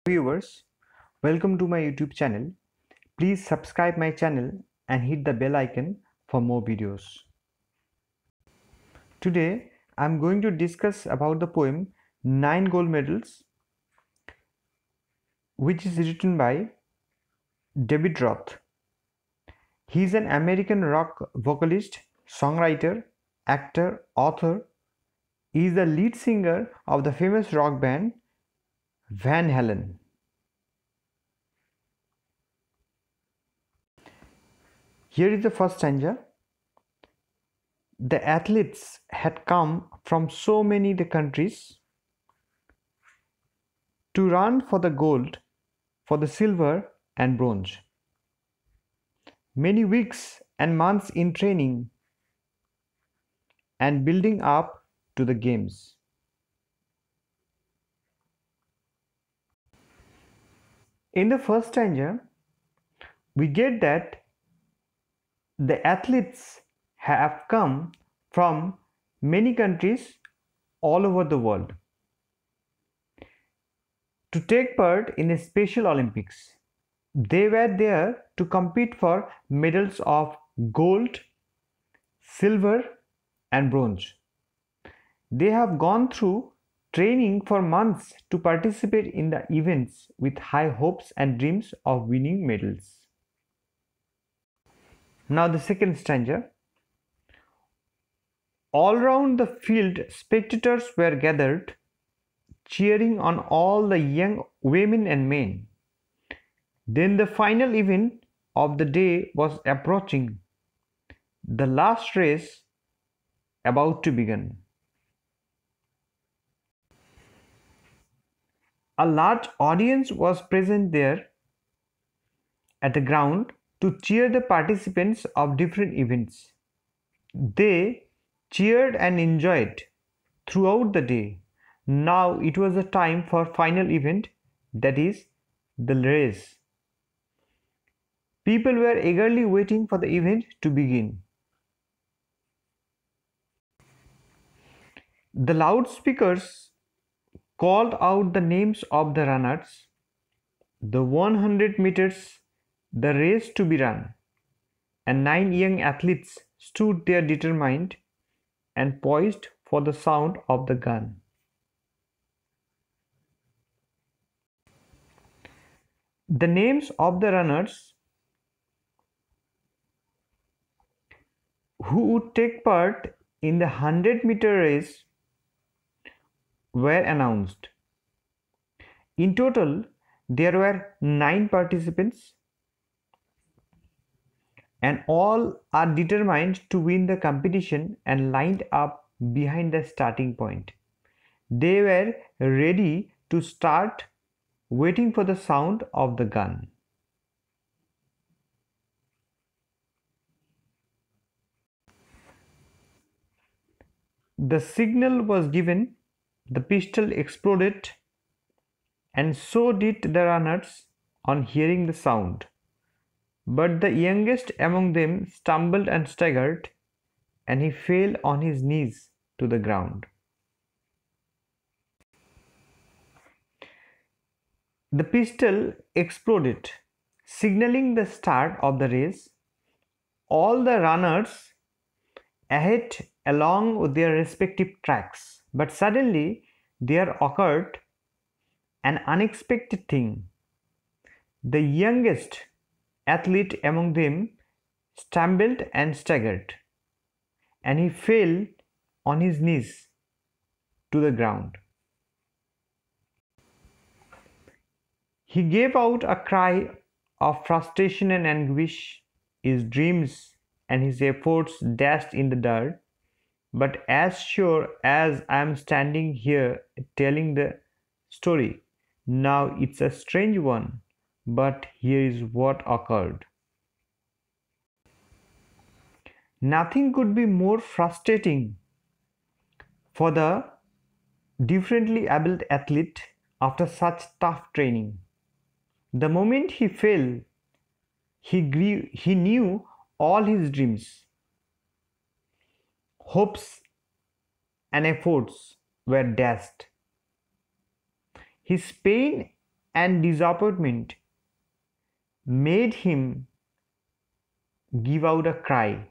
Viewers, welcome to my YouTube channel. Please subscribe my channel and hit the bell icon for more videos. Today I am going to discuss about the poem 9 Gold Medals, which is written by David Roth. He is an American rock vocalist, songwriter, actor, author. He is the lead singer of the famous rock band Van Halen. Here is the first stanza. The athletes had come from so many countries to run for the gold, for the silver and bronze. Many weeks and months in training and building up to the games. In the first stanza, we get that the athletes have come from many countries all over the world to take part in a special Olympics. They were there to compete for medals of gold, silver and bronze. They have gone through training for months to participate in the events with high hopes and dreams of winning medals. Now the second stanza. All round the field spectators were gathered, cheering on all the young women and men. Then the final event of the day was approaching, the last race about to begin. A large audience was present there at the ground to cheer the participants of different events. They cheered and enjoyed throughout the day. Now it was the time for final event, that is the race. People were eagerly waiting for the event to begin. The loudspeakers called out the names of the runners, the 100 meters, the race to be run, and 9 young athletes stood there determined and poised for the sound of the gun. The names of the runners who would take part in the 100-meter race were announced. In total, there were 9 participants, and all are determined to win the competition and lined up behind the starting point. They were ready to start, waiting for the sound of the gun. The signal was given, the pistol exploded, and so did the runners on hearing the sound. But the youngest among them stumbled and staggered, and he fell on his knees to the ground. The pistol exploded, signaling the start of the race. All the runners ahead along with their respective tracks, but suddenly there occurred an unexpected thing. The youngest athlete among them stumbled and staggered, and he fell on his knees to the ground. He gave out a cry of frustration and anguish. His dreams and his efforts dashed in the dirt. But as sure as I am standing here telling the story, now it's a strange one, but here is what occurred. Nothing could be more frustrating for the differently abled athlete after such tough training. The moment he fell, he knew all his dreams, hopes and efforts were dashed. His pain and disappointment made him give out a cry.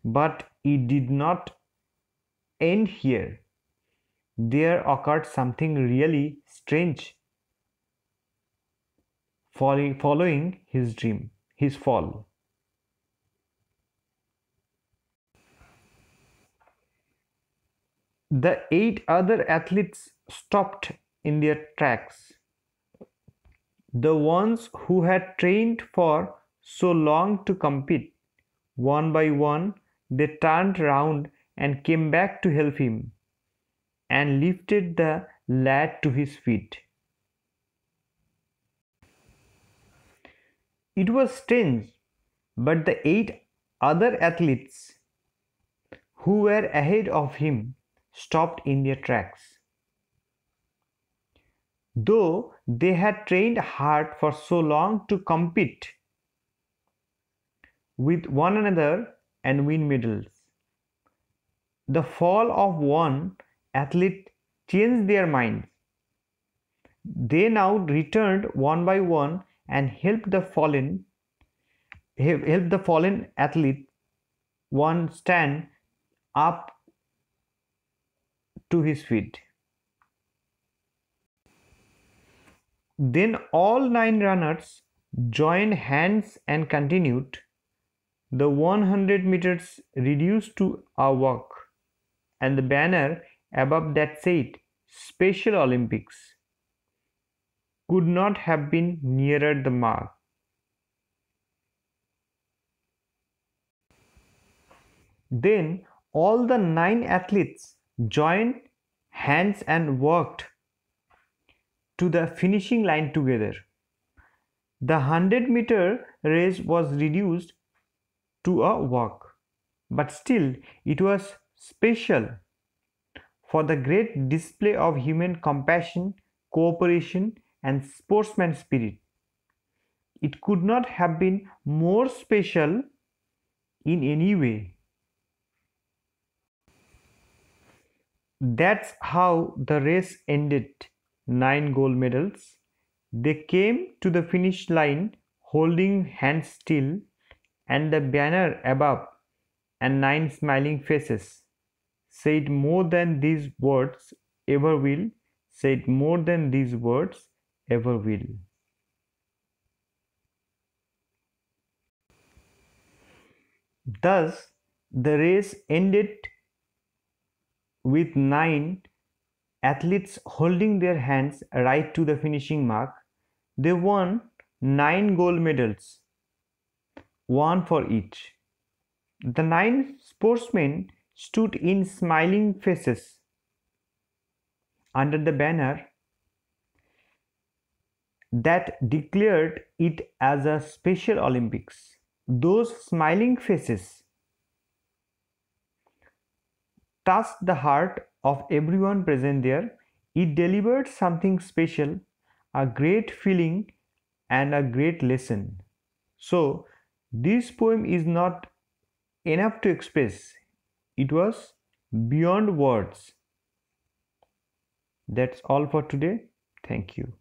But it did not end here. There occurred something really strange following his dream, his fall. The 8 other athletes stopped in their tracks. The ones who had trained for so long to compete. One by one, they turned round and came back to help him and lifted the lad to his feet. It was strange, but the 8 other athletes who were ahead of him stopped in their tracks. Though they had trained hard for so long to compete with one another and win medals, the fall of one athlete changed their minds. They now returned one by one and helped the fallen athlete one stand up to his feet. Then all 9 runners joined hands and continued. The 100 meters reduced to a walk, and the banner above that said Special Olympics could not have been nearer the mark. Then all the 9 athletes joined hands and walked to the finishing line together. The 100-meter race was reduced to a walk, but still it was special for the great display of human compassion, cooperation, and sportsman spirit. It could not have been more special in any way. That's how the race ended. 9 gold medals. They came to the finish line holding hands still, and the banner above and 9 smiling faces said more than these words ever will, said more than these words ever will. Thus, the race ended with 9 athletes holding their hands right to the finishing mark. They won 9 gold medals, one for each. The 9 sportsmen stood in smiling faces under the banner that declared it as a Special Olympics. Those smiling faces touched the heart of everyone present there. It delivered something special, a great feeling, and a great lesson. So, this poem is not enough to express, it was beyond words. That's all for today. Thank you.